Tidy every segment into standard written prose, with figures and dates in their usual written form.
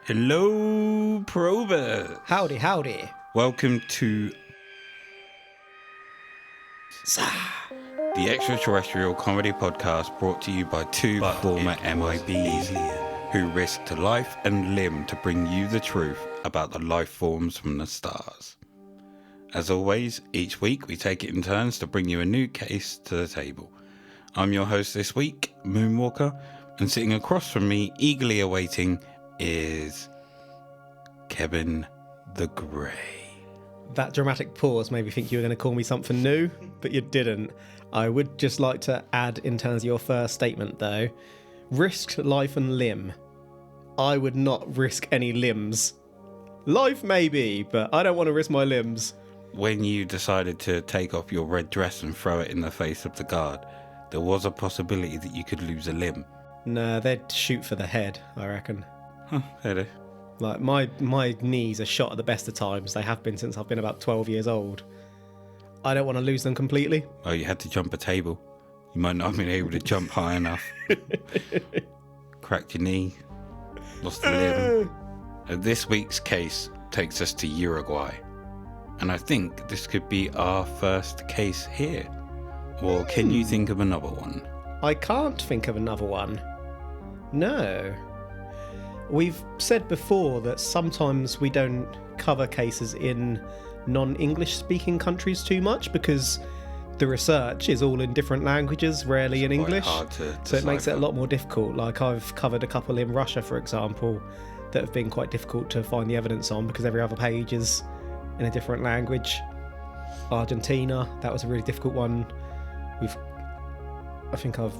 Hello, Probers. Howdy, howdy. Welcome to the extraterrestrial comedy podcast brought to you by two former MIBs who risked life and limb to bring you the truth about the life forms from the stars. As always, each week we take it in turns to bring you a new case to the table. I'm your host this week, Moonwalker, and sitting across from me, eagerly awaiting, is Kevin the Grey. That dramatic pause made me think you were going to call me something new, but you didn't. I would just like to add, in terms of your first statement though, risked life and limb. I would not risk any limbs. Life maybe, but I don't want to risk my limbs. When you decided to take off your red dress and throw it in the face of the guard, there was a possibility that you could lose a limb. Nah, they'd shoot for the head, I reckon. Huh, there they. Like, my knees are shot at the best of times. They have been since I've been about 12 years old. I don't want to lose them completely. Oh, you had to jump a table. You might not have been able to jump high enough. Cracked your knee. Lost a limb. This week's case takes us to Uruguay. And I think this could be our first case here. Or can you think of another one? I can't think of another one. No. We've said before that sometimes we don't cover cases in non-English speaking countries too much because the research is all in different languages, rarely in English. So it makes it a lot more difficult. Like, I've covered a couple in Russia, for example, that have been quite difficult to find the evidence on because every other page is in a different language. Argentina, that was a really difficult one. I think I've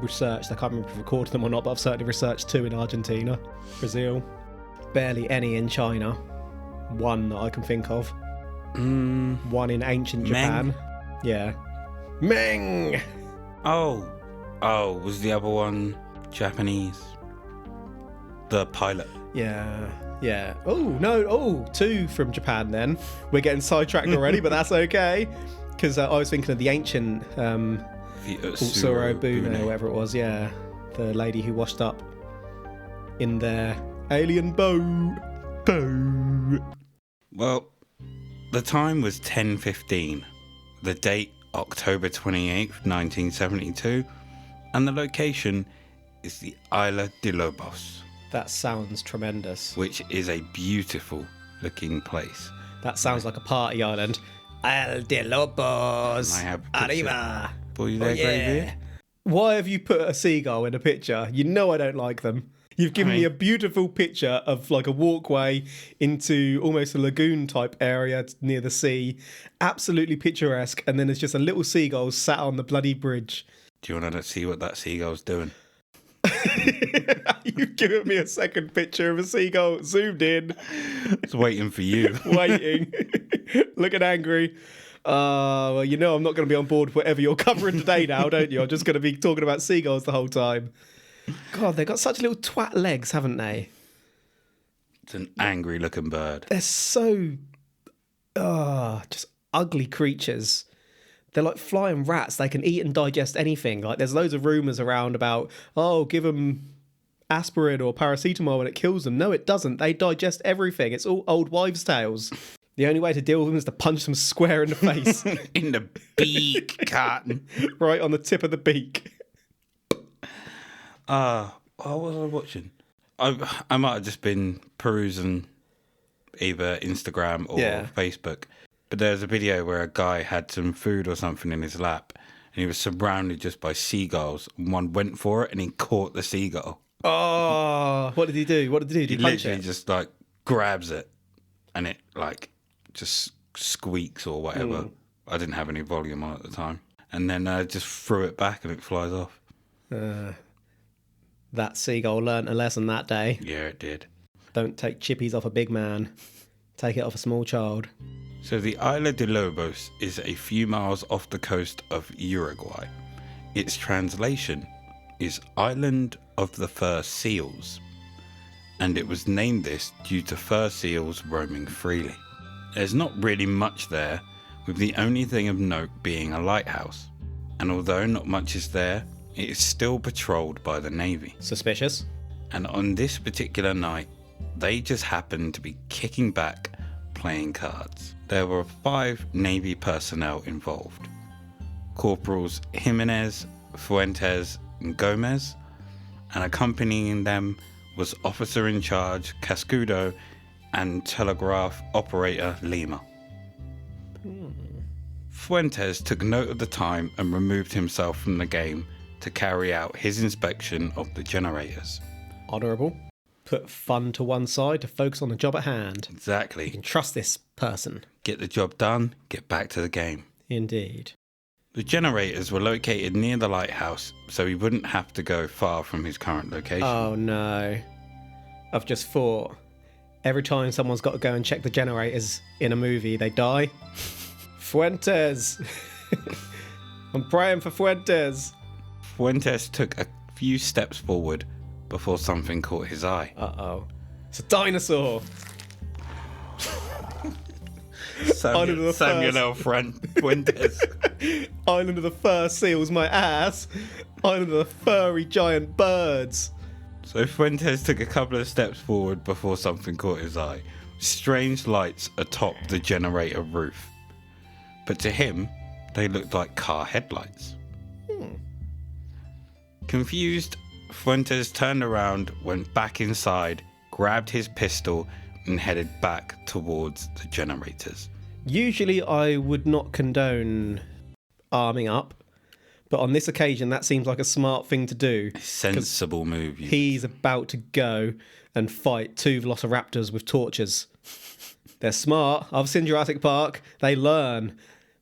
researched, I can't remember if I've recorded them or not, but I've certainly researched 2 in Argentina. Brazil. Barely any in China. 1 that I can think of. 1 in ancient Japan. Yeah. Meng! Oh, was the other one Japanese? The pilot. Yeah. Oh, no. 2 from Japan then. We're getting sidetracked already, but that's okay. Because I was thinking of the ancient Utsuro Bune, whatever it was, yeah. The lady who washed up in their alien boat. Well, the time was 10:15. The date, October 28th, 1972. And the location is the Isla de Lobos. That sounds tremendous. Which is a beautiful looking place. That sounds like a party island. Isla de Lobos. Arriba. For you there, Gravy? Why have you put a seagull in a picture? You know I don't like them. You've given me a beautiful picture of like a walkway into almost a lagoon type area near the sea. Absolutely picturesque. And then there's just a little seagull sat on the bloody bridge. Do you want to see what that seagull's doing? You've given me a second picture of a seagull zoomed in. It's waiting for you. Waiting. Looking angry. Well, you know I'm not going to be on board with whatever you're covering today now, don't you? I'm just going to be talking about seagulls the whole time. God, they've got such little twat legs, haven't they? It's an angry looking bird. They're so just ugly creatures. They're like flying rats. They can eat and digest anything. Like, there's loads of rumours around about, give them aspirin or paracetamol and it kills them. No, it doesn't. They digest everything. It's all old wives' tales. The only way to deal with them is to punch them square in the face. In the beak, Cotton. Right on the tip of the beak. What was I watching? I might have just been perusing either Instagram or Facebook. But there's a video where a guy had some food or something in his lap and he was surrounded just by seagulls. And one went for it and he caught the seagull. Oh, what did he do? Did he punch literally it? Just like grabs it and it like just squeaks or whatever. I didn't have any volume on at the time. And then just threw it back and it flies off. That seagull learnt a lesson that day. Yeah, it did. Don't take chippies off a big man. Take it off a small child. So the Isla de Lobos is a few miles off the coast of Uruguay. Its translation is Island of the Fur Seals. And it was named this due to fur seals roaming freely. There's not really much there, with the only thing of note being a lighthouse. And although not much is there, it is still patrolled by the Navy. Suspicious. And on this particular night, They just happened to be kicking back, playing cards. There were 5 Navy personnel involved. Corporals Jimenez, Fuentes, and Gomez, and accompanying them was Officer in Charge Cascudo and Telegraph Operator Lima. Fuentes took note of the time and removed himself from the game to carry out his inspection of the generators. Honourable. Put fun to one side to focus on the job at hand. Exactly. You can trust this person. Get the job done, get back to the game. Indeed. The generators were located near the lighthouse, so he wouldn't have to go far from his current location. Oh no. I've just thought, every time someone's got to go and check the generators in a movie, they die. Fuentes! I'm praying for Fuentes! Fuentes took a few steps forward before something caught his eye. Uh-oh. It's a dinosaur! Samuel L. Fuentes. Island of the Fur seals my ass. Island of the furry giant birds. So Fuentes took a couple of steps forward before something caught his eye. Strange lights atop the generator roof. But to him, they looked like car headlights. Confused, Fuentes turned around, went back inside, grabbed his pistol, and headed back towards the generators. Usually I would not condone arming up, but on this occasion that seems like a smart thing to do. A sensible move. He's about to go and fight 2 velociraptors with torches. They're smart. I've seen Jurassic Park. They learn.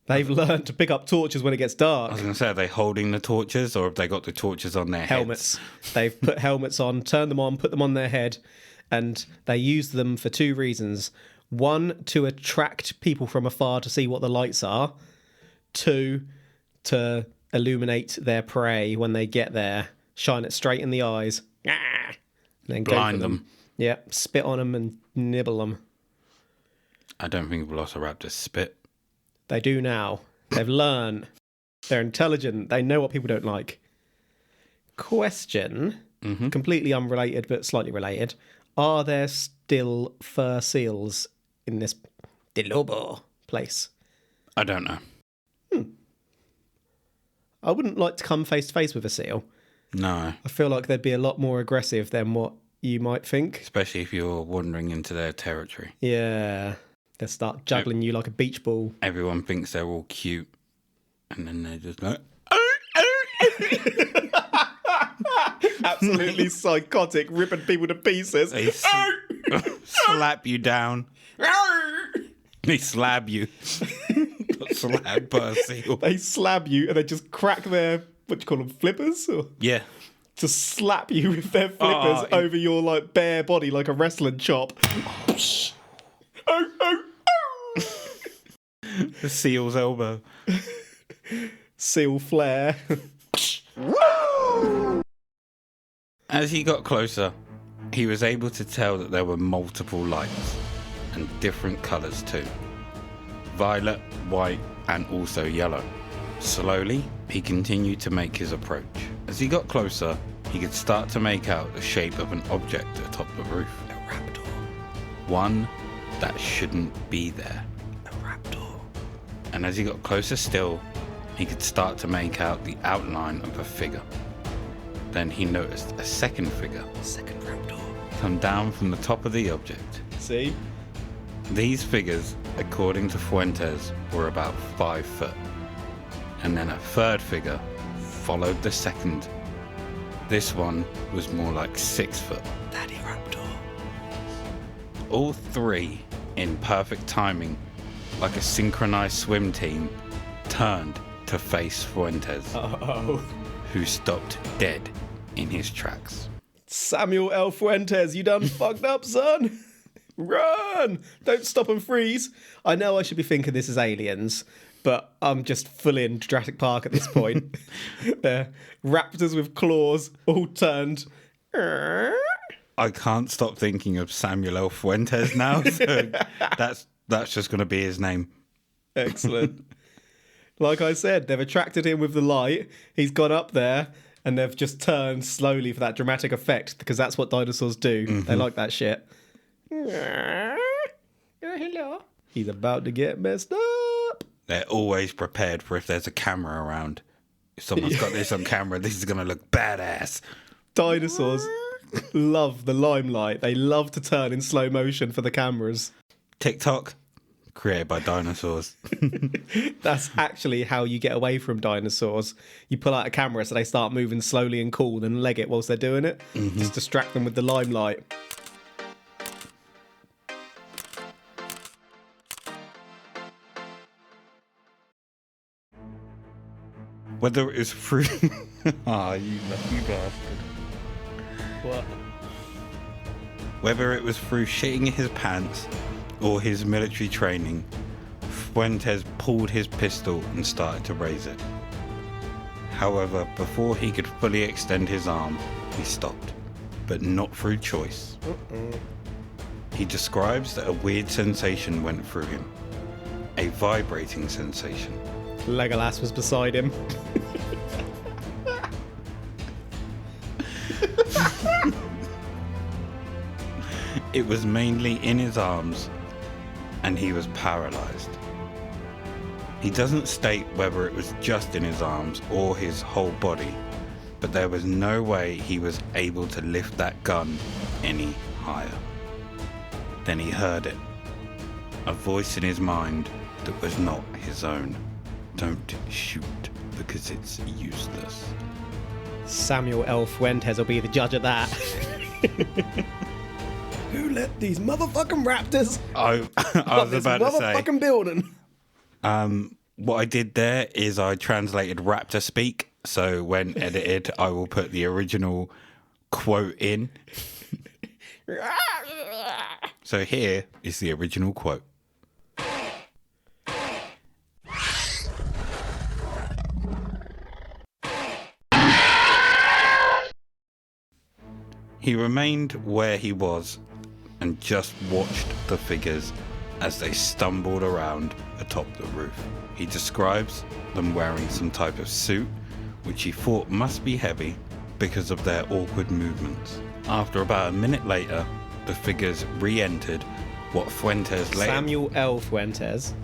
They've learned to pick up torches when it gets dark. I was going to say, are they holding the torches or have they got the torches on their helmets? Heads? They've put helmets on, turned them on, put them on their head, and they use them for 2 reasons. 1, to attract people from afar to see what the lights are. 2, to illuminate their prey when they get there. Shine it straight in the eyes. And then Blind them. Yeah, spit on them and nibble them. I don't think velociraptors spit. They do now. They've learned. They're intelligent. They know what people don't like. Question, completely unrelated but slightly related. Are there still fur seals in this Lobo place? I don't know. I wouldn't like to come face to face with a seal. No. I feel like they'd be a lot more aggressive than what you might think. Especially if you're wandering into their territory. Yeah. They'll start juggling you like a beach ball. Everyone thinks they're all cute. And then they're just like... Absolutely psychotic, ripping people to pieces. They slap you down. They slab you. Not slab, but a seal. They slab you and they just crack their, what do you call them, flippers? Or Yeah. to slap you with their flippers over your like bare body like a wrestling chop. The seal's elbow. Seal flare. As he got closer, he was able to tell that there were multiple lights, and different colours too. Violet, white, and also yellow. Slowly, he continued to make his approach. As he got closer, he could start to make out the shape of an object atop the roof. A raptor. One that shouldn't be there. A raptor. And as he got closer still, he could start to make out the outline of a figure. Then he noticed a second figure. Second raptor. Come down from the top of the object. See? These figures, according to Fuentes, were about 5 foot. And then a third figure followed the second. This one was more like 6 foot. Daddy raptor. All 3, in perfect timing, like a synchronized swim team, turned to face Fuentes, who stopped dead in his tracks. Samuel L. Fuentes, you done fucked up, son. Run! Don't stop and freeze. I know I should be thinking this is aliens, but I'm just full in Jurassic Park at this point. They're raptors with claws, all turned. I can't stop thinking of Samuel L. Fuentes now, so that's just going to be his name. Excellent. Like I said, they've attracted him with the light. He's gone up there, and they've just turned slowly for that dramatic effect, because that's what dinosaurs do. They like that shit. Oh, hello. He's about to get messed up. They're always prepared for if there's a camera around. If someone's got this on camera, this is going to look badass. Dinosaurs love the limelight. They love to turn in slow motion for the cameras. TikTok, created by dinosaurs. That's actually how you get away from dinosaurs. You pull out a camera so they start moving slowly and cool, then leg it whilst they're doing it. Just distract them with the limelight. Whether it was through... Ah, you bastard. What? Whether it was through shitting his pants or his military training, Fuentes pulled his pistol and started to raise it. However, before he could fully extend his arm, he stopped, but not through choice. He describes that a weird sensation went through him, a vibrating sensation. Legolas was beside him. It was mainly in his arms, and he was paralyzed. He doesn't state whether it was just in his arms or his whole body, but there was no way he was able to lift that gun any higher. Then he heard it, a voice in his mind that was not his own. Don't shoot because it's useless. Samuel L. Fuentes will be the judge of that. Who let these motherfucking raptors? I was about to say. Motherfucking building. What I did there is I translated raptor speak. So when edited, I will put the original quote in. So here is the original quote. He remained where he was and just watched the figures as they stumbled around atop the roof. He describes them wearing some type of suit, which he thought must be heavy because of their awkward movements. After about a minute later, the figures re-entered what Fuentes later... Samuel L. Fuentes.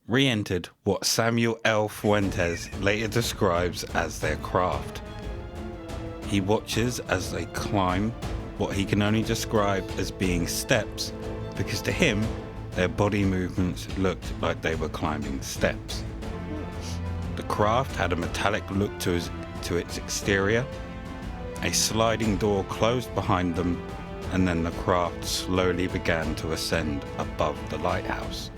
Re-entered what Samuel L. Fuentes later describes as their craft. He watches as they climb what he can only describe as being steps, because to him, their body movements looked like they were climbing steps. The craft had a metallic look to its exterior. A sliding door closed behind them, and then the craft slowly began to ascend above the lighthouse,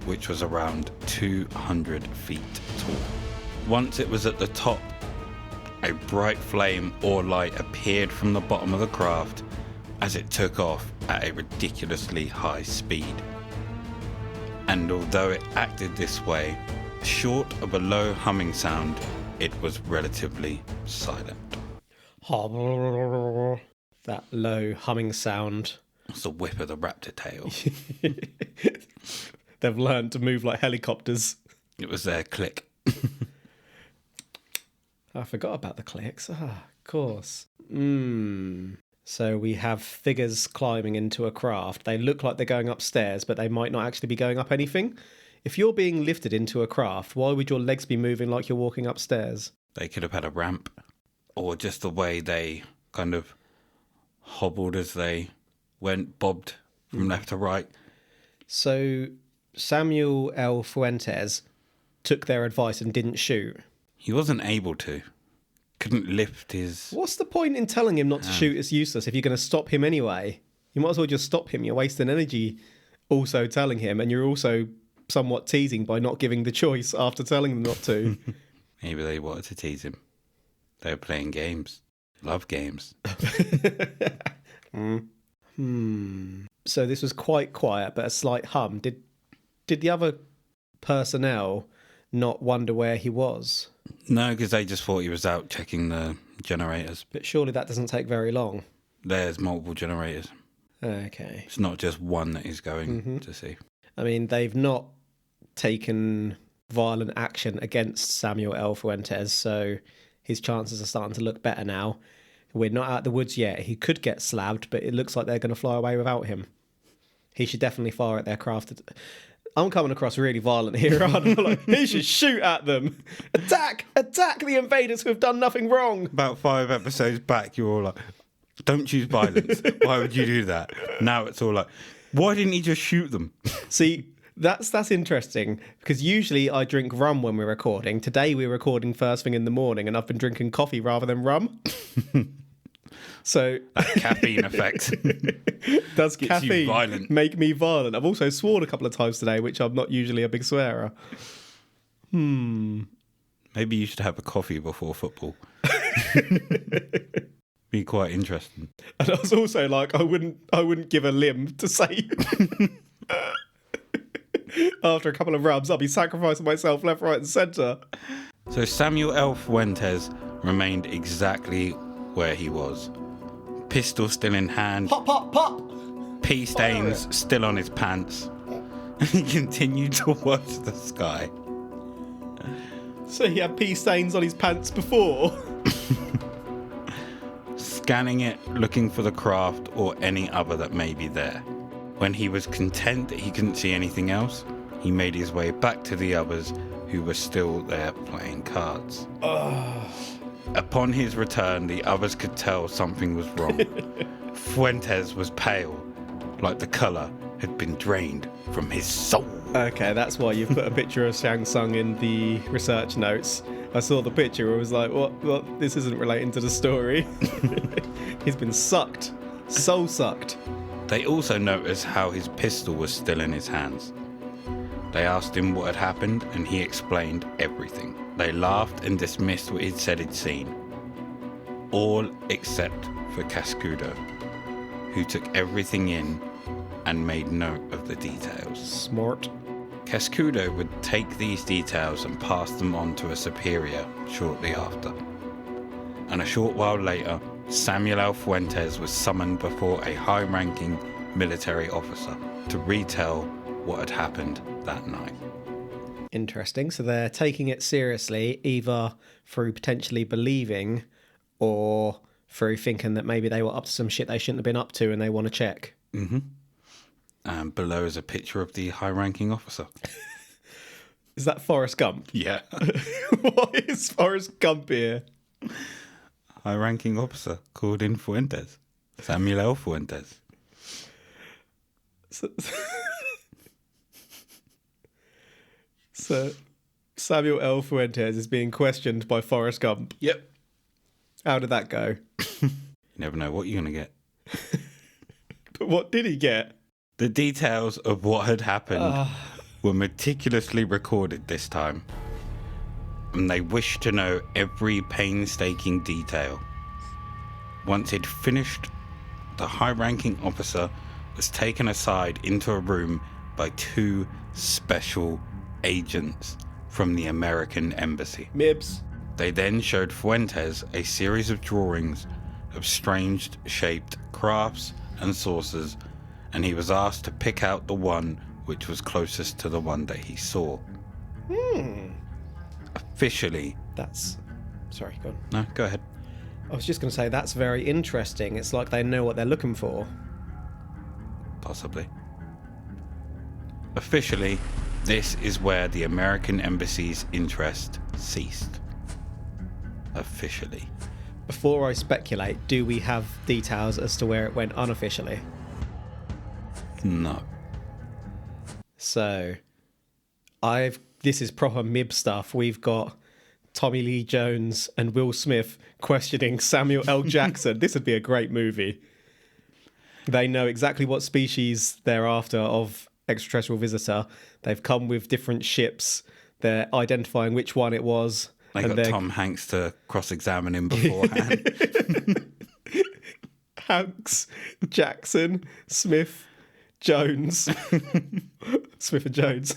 which was around 200 feet tall. Once it was at the top, a bright flame or light appeared from the bottom of the craft as it took off at a ridiculously high speed. And although it acted this way, short of a low humming sound, it was relatively silent. That low humming sound. It's the whip of the raptor tail. They've learned to move like helicopters. It was their click. I forgot about the clicks. Of course. So we have figures climbing into a craft. They look like they're going upstairs, but they might not actually be going up anything. If you're being lifted into a craft, why would your legs be moving like you're walking upstairs? They could have had a ramp, or just the way they kind of hobbled as they went, bobbed from left to right. So Samuel L. Fuentes took their advice and didn't shoot. He wasn't able to. Couldn't lift his... What's the point in telling him not to shoot? It's useless if you're going to stop him anyway. You might as well just stop him. You're wasting energy also telling him, and you're also somewhat teasing by not giving the choice after telling them not to. Maybe they wanted to tease him. They were playing games. Love games. So this was quite quiet, but a slight hum. Did the other personnel not wonder where he was? No, because they just thought he was out checking the generators. But surely that doesn't take very long. There's multiple generators. Okay. It's not just one that he's going to see. I mean, they've not taken violent action against Samuel L. Fuentes, so his chances are starting to look better now. We're not out of the woods yet. He could get slabbed, but it looks like they're going to fly away without him. He should definitely fire at their craft. I'm coming across really violent here, aren't I? Like, he should shoot at them. Attack! Attack the invaders who have done nothing wrong. About 5 episodes back, you're all like, don't choose violence. Why would you do that? Now it's all like, why didn't he just shoot them? See, that's interesting, because usually I drink rum when we're recording. Today we're recording first thing in the morning, and I've been drinking coffee rather than rum. So that caffeine effect. Does Gets you caffeine violent. make me violent? I've also sworn a couple of times today, which I'm not usually a big swearer. Maybe you should have a coffee before football. Be quite interesting. And I was also like, I wouldn't give a limb to say. After a couple of rubs, I'll be sacrificing myself left, right, and centre. So Samuel L. Fuentes remained exactly where he was. Pistol still in hand. Pop, pop, pop! Pea stains still on his pants. And he continued to watch the sky. So he had pea stains on his pants before. Scanning it, looking for the craft or any other that may be there. When he was content that he couldn't see anything else, he made his way back to the others who were still there playing cards. Upon his return, the others could tell something was wrong. Fuentes was pale, like the colour had been drained from his soul. Okay, that's why you've put a picture of Shang Tsung in the research notes. I saw the picture, I was like, what? This isn't relating to the story. He's been sucked. Soul sucked. They also noticed how his pistol was still in his hands. They asked him what had happened, and he explained everything. They laughed and dismissed what he'd said he'd seen. All except for Cascudo, who took everything in and made note of the details. Smart. Cascudo would take these details and pass them on to a superior shortly after. And a short while later, Samuel L. Fuentes was summoned before a high-ranking military officer to retell what had happened that night. Interesting. So they're taking it seriously, either through potentially believing or through thinking that maybe they were up to some shit they shouldn't have been up to and they want to check. Mm-hmm. And below is a picture of the high-ranking officer. Is that Forrest Gump? Yeah. Why is Forrest Gump here? High-ranking officer called in Fuentes. Samuel L. Fuentes. So Samuel L. Fuentes is being questioned by Forrest Gump. Yep. How did that go? You never know what you're going to get. But what did he get? The details of what had happened were meticulously recorded this time. And they wished to know every painstaking detail. Once he'd finished, the high-ranking officer was taken aside into a room by 2 special agents from the American embassy. Mibs. They then showed Fuentes a series of drawings of strange shaped crafts and saucers, and he was asked to pick out the one which was closest to the one that he saw. Officially... Sorry, go on. No, go ahead. I was just going to say, that's very interesting. It's like they know what they're looking for. Possibly. Officially, this is where the American embassy's interest ceased. Officially. Before I speculate, do we have details as to where it went unofficially? No. So, this is proper Mib stuff. We've got Tommy Lee Jones and Will Smith questioning Samuel L. Jackson. This would be a great movie. They know exactly what species they're after of extraterrestrial visitor. They've come with different ships. They're identifying which one it was. They got Tom Hanks to cross-examine him beforehand. Hanks, Jackson, Smith, Jones. Smith and Jones.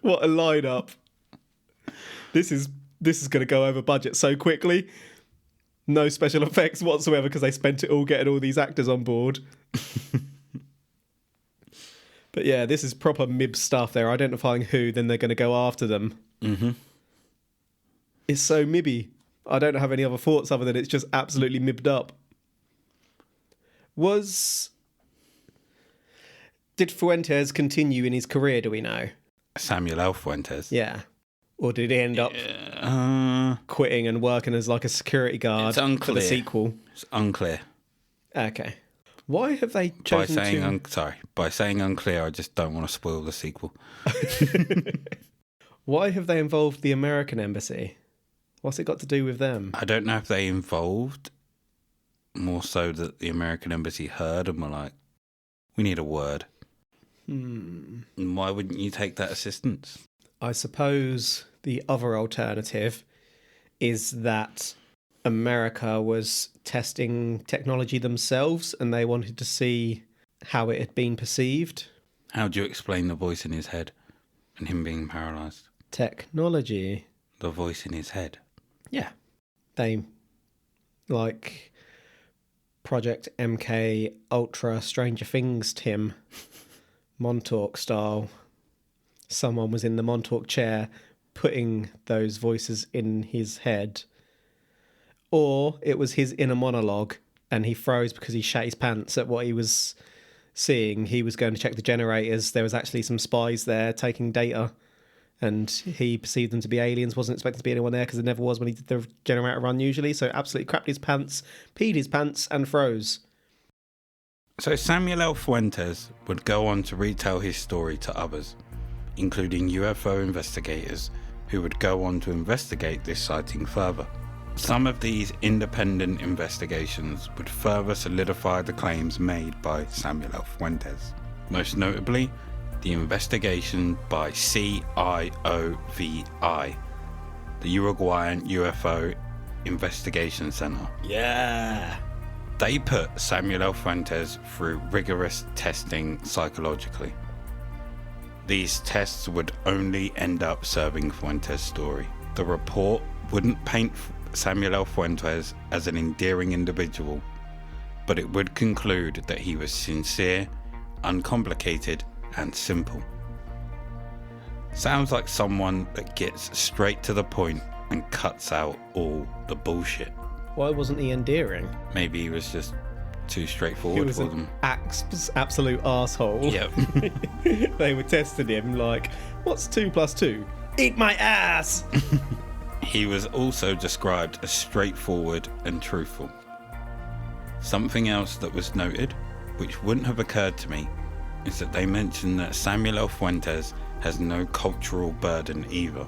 What a lineup. This is going to go over budget so quickly. No special effects whatsoever because they spent it all getting all these actors on board. But yeah, this is proper Mib stuff. They're identifying who, then they're going to go after them. Mm-hmm. It's so Mibby. I don't have any other thoughts other than it's just absolutely mibbed up. Did Fuentes continue in his career, do we know? Samuel L. Fuentes. Yeah. Or did he end up quitting and working as like a security guard for the sequel? It's unclear. Okay. Why have they chosen By saying unclear, I just don't want to spoil the sequel. Why have they involved the American embassy? What's it got to do with them? I don't know if they involved, more so that the American embassy heard and were like, we need a word. And why wouldn't you take that assistance? I suppose the other alternative is that America was testing technology themselves and they wanted to see how it had been perceived. How do you explain the voice in his head and him being paralysed? Technology. The voice in his head. Yeah. They, like Project MK Ultra Stranger Things, Tim, Montauk style. Someone was in the Montauk chair putting those voices in his head. Or it was his inner monologue and he froze because he shat his pants at what he was seeing. He was going to check the generators. There was actually some spies there taking data and he perceived them to be aliens. Wasn't expecting to be anyone there because there never was when he did the generator run usually. So absolutely crapped his pants, peed his pants and froze. So Samuel L. Fuentes would go on to retell his story to others, including UFO investigators who would go on to investigate this sighting further. Some of these independent investigations would further solidify the claims made by Samuel L. Fuentes. Most notably, the investigation by CIOVI, the Uruguayan UFO Investigation Center. Yeah. They put Samuel L. Fuentes through rigorous testing psychologically. These tests would only end up serving Fuentes' story. The report wouldn't paint Samuel L. Fuentes as an endearing individual, but it would conclude that he was sincere, uncomplicated, and simple. Sounds like someone that gets straight to the point and cuts out all the bullshit. Why wasn't he endearing? Maybe he was just too straightforward for them. Absolute arsehole. Yep. They were testing him like, what's 2 + 2? Eat my ass! He was also described as straightforward and truthful. Something else that was noted, which wouldn't have occurred to me, is that they mentioned that Samuel L. Fuentes has no cultural burden either.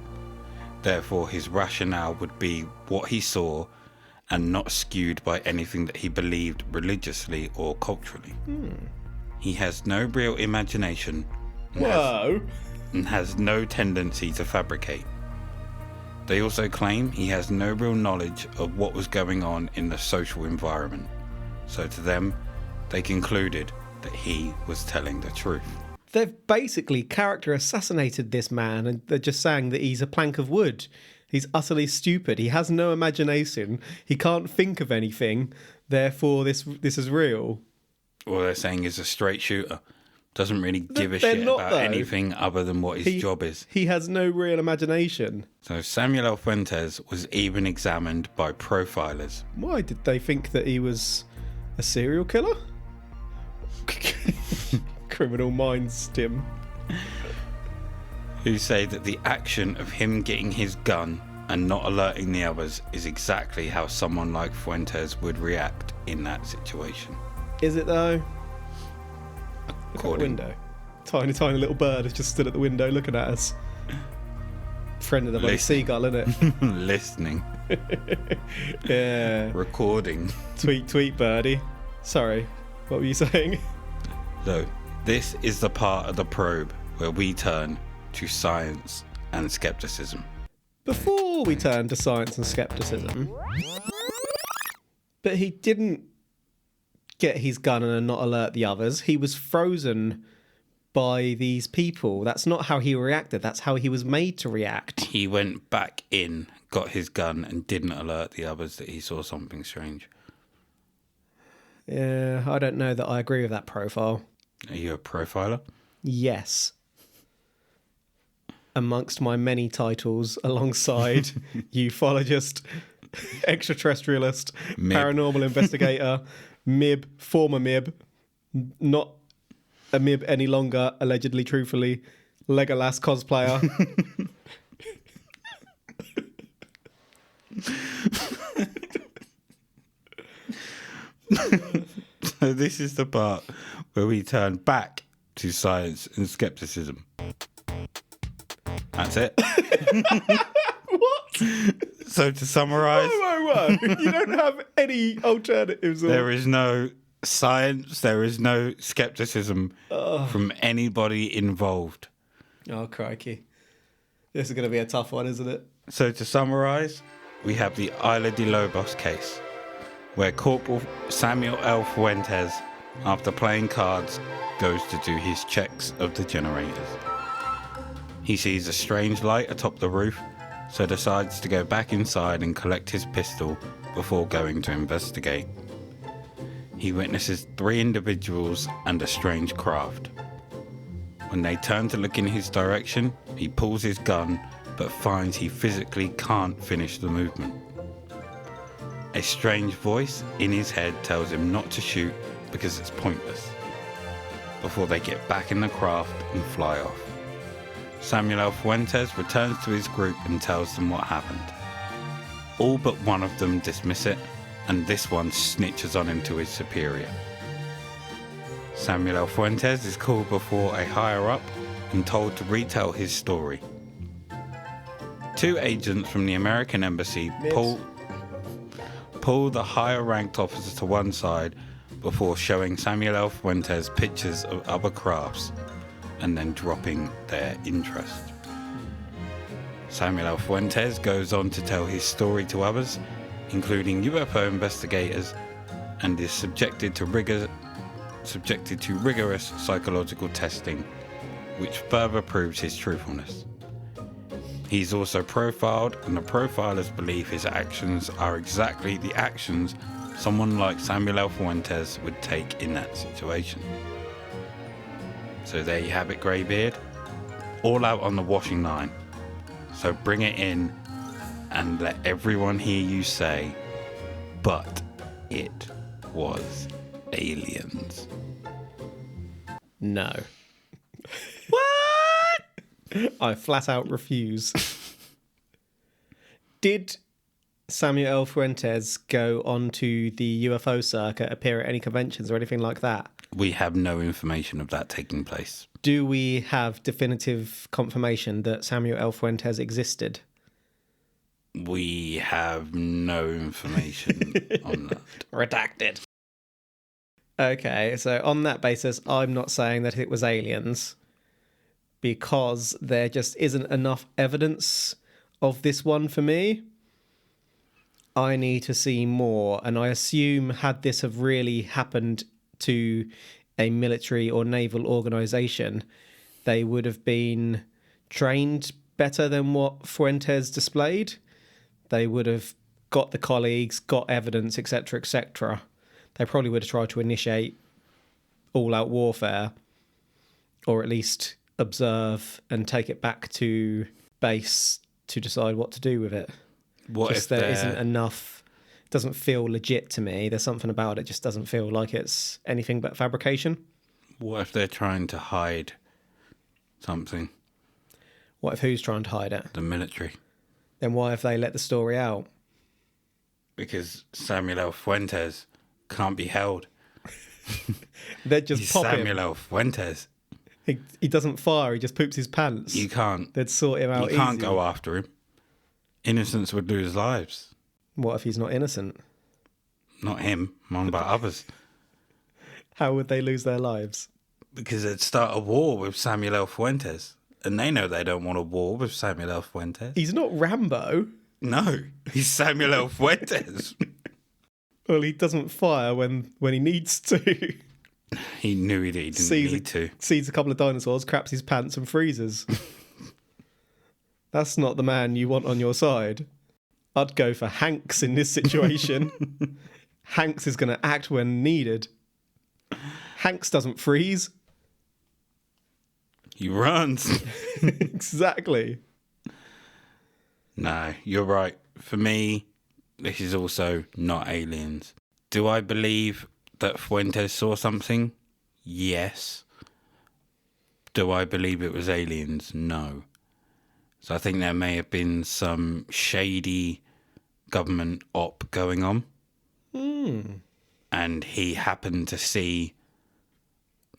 Therefore, his rationale would be what he saw and not skewed by anything that he believed religiously or culturally. He has no real imagination and has no tendency to fabricate. They also claim he has no real knowledge of what was going on in the social environment. So to them, they concluded that he was telling the truth. They've basically character assassinated this man and they're just saying that he's a plank of wood. He's utterly stupid. He has no imagination. He can't think of anything. Therefore, this is real. Well, they're saying he's a straight shooter. Doesn't really give a shit about anything other than what his job is. He has no real imagination. So Samuel L. Fuentes was even examined by profilers. Why did they think that he was a serial killer? Criminal minds, Tim. Who say that the action of him getting his gun and not alerting the others is exactly how someone like Fuentes would react in that situation. Is it though? Look at the window. Tiny little bird has just stood at the window looking at us. Friend of the bloody seagull, innit? Listening. Yeah. Recording. Tweet, birdie. Sorry, what were you saying? So, this is the part of the probe where we turn to science and skepticism. Before we turn to science and skepticism, but he didn't get his gun and not alert the others. He was frozen by these people. That's not how he reacted. That's how he was made to react. He went back in, got his gun, and didn't alert the others that he saw something strange. Yeah, I don't know that I agree with that profile. Are you a profiler? Yes. Amongst my many titles alongside ufologist, Extraterrestrialist, Mib. paranormal investigator, MIB, former MIB, not a MIB any longer, allegedly, truthfully, Legolas cosplayer. So this is the part where we turn back to science and skepticism. That's it. What? So to summarise, Whoa. You don't have any alternatives. there is no science, there is no skepticism from anybody involved. Oh, crikey. This is going to be a tough one, isn't it? So to summarise, we have the Isla de Lobos case, where Corporal Samuel L. Fuentes, after playing cards, goes to do his checks of the generators. He sees a strange light atop the roof, so decides to go back inside and collect his pistol before going to investigate. He witnesses 3 individuals and a strange craft. When they turn to look in his direction, he pulls his gun but finds he physically can't finish the movement. A strange voice in his head tells him not to shoot because it's pointless, before they get back in the craft and fly off. Samuel L. Fuentes returns to his group and tells them what happened. All but one of them dismiss it, and this one snitches on him to his superior. Samuel L. Fuentes is called before a higher-up and told to retell his story. 2 agents from the American embassy pull the higher-ranked officer to one side before showing Samuel L. Fuentes pictures of other crafts and then dropping their interest. Samuel L. Fuentes goes on to tell his story to others, including UFO investigators, and is subjected to rigorous psychological testing, which further proves his truthfulness. He's also profiled, and the profilers believe his actions are exactly the actions someone like Samuel L. Fuentes would take in that situation. So there you have it, Greybeard. All out on the washing line. So bring it in and let everyone hear you say, but it was aliens. No. What? I flat out refuse. Did Samuel L. Fuentes go onto the UFO circuit, appear at any conventions or anything like that? We have no information of that taking place. Do we have definitive confirmation that Samuel L. Fuentes existed? We have no information on that. Redacted. Okay, so on that basis, I'm not saying that it was aliens because there just isn't enough evidence of this one for me. I need to see more, and I assume had this have really happened to a military or naval organisation, they would have been trained better than what Fuentes displayed. They would have got the colleagues, got evidence, etc., etc. They probably would have tried to initiate all-out warfare, or at least observe and take it back to base to decide what to do with it. What just if there isn't enough? It doesn't feel legit to me. There's something about it just doesn't feel like it's anything but fabrication. What if they're trying to hide something? What if who's trying to hide it? The military. Then why have they let the story out? Because Samuel L. Fuentes can't be held. They'd just He's pop Samuel him. L. Fuentes. He doesn't fire. He just poops his pants. You can't. They'd sort him out. You can't easy. go after him. Innocents would lose lives. What if he's not innocent? Not him. I'm on about others. How would they lose their lives? Because they'd start a war with Samuel L. Fuentes. And they know they don't want a war with Samuel L. Fuentes. He's not Rambo. No, he's Samuel L. Fuentes. Well, he doesn't fire when he needs to. He knew he didn't need to. Sees a couple of dinosaurs, craps his pants and freezes. That's not the man you want on your side. I'd go for Hanks in this situation. Hanks is going to act when needed. Hanks doesn't freeze. He runs. Exactly. No, you're right. For me, this is also not aliens. Do I believe that Fuentes saw something? Yes. Do I believe it was aliens? No. So I think there may have been some shady government op going on. And he happened to see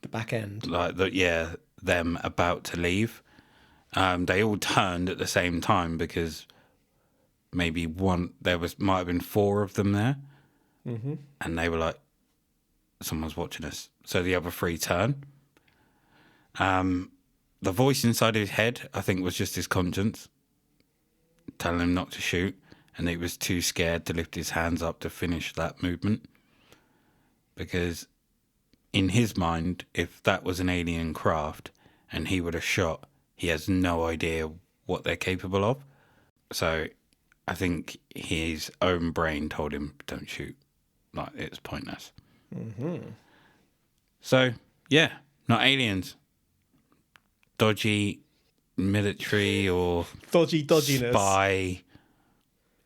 the back end. Them about to leave. They all turned at the same time because maybe might have been 4 of them there. Mm-hmm. And they were like, someone's watching us. So the other 3 turned. The voice inside his head, I think, was just his conscience telling him not to shoot, and he was too scared to lift his hands up to finish that movement. Because in his mind, if that was an alien craft and he would have shot, he has no idea what they're capable of. So I think his own brain told him, don't shoot. Like, it's pointless. Mm-hmm. So, yeah, not aliens. Dodgy military or dodginess, spy,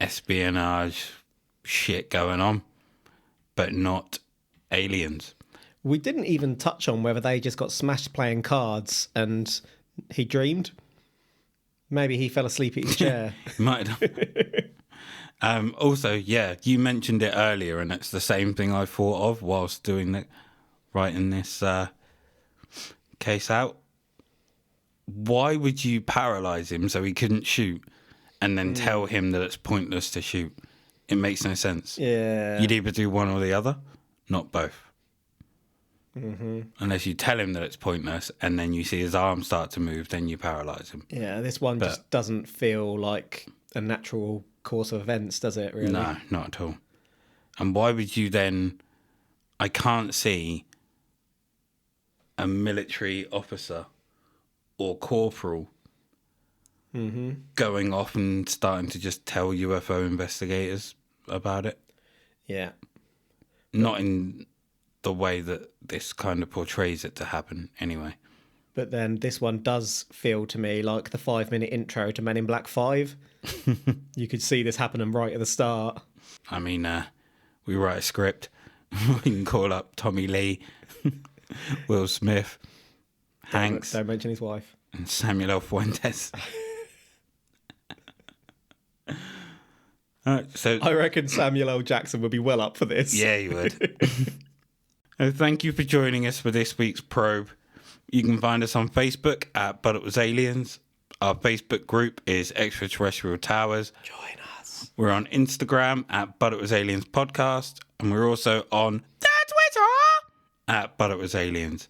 espionage shit going on, but not aliens. We didn't even touch on whether they just got smashed playing cards and he dreamed. Maybe he fell asleep at his chair. Might have. Also, yeah, you mentioned it earlier, and it's the same thing I thought of whilst writing this case out. Why would you paralyze him so he couldn't shoot and then tell him that it's pointless to shoot? It makes no sense. Yeah. You'd either do one or the other, not both. Mm-hmm. Unless you tell him that it's pointless and then you see his arm start to move, then you paralyze him. Yeah, this one just doesn't feel like a natural course of events, does it, really? No, not at all. And why would you then... I can't see a military officer or corporal going off and starting to just tell UFO investigators about it. Yeah. Not in the way that this kind of portrays it to happen, anyway. But then this one does feel to me like the 5-minute intro to Men in Black 5. You could see this happening right at the start. I mean, we write a script. We can call up Tommy Lee, Will Smith, Hanks. Don't mention his wife. And Samuel L. Fuentes. So I reckon Samuel L. Jackson would be well up for this. Yeah, he would. Thank you for joining us for this week's probe. You can find us on Facebook at But It Was Aliens. Our Facebook group is Extraterrestrial Towers. Join us. We're on Instagram at But It Was Aliens Podcast. And we're also on Twitter at But It Was Aliens.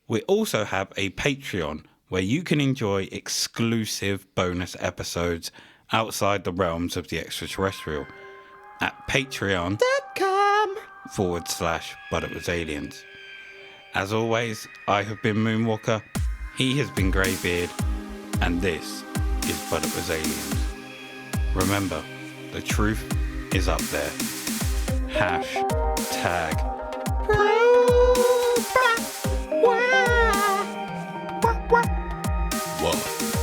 We also have a Patreon where you can enjoy exclusive bonus episodes outside the realms of the extraterrestrial at patreon.com/But It Was Aliens. As always, I have been Moonwalker, he has been Greybeard, and this is But It Was Aliens. Remember, the truth is up there. #. Whoa.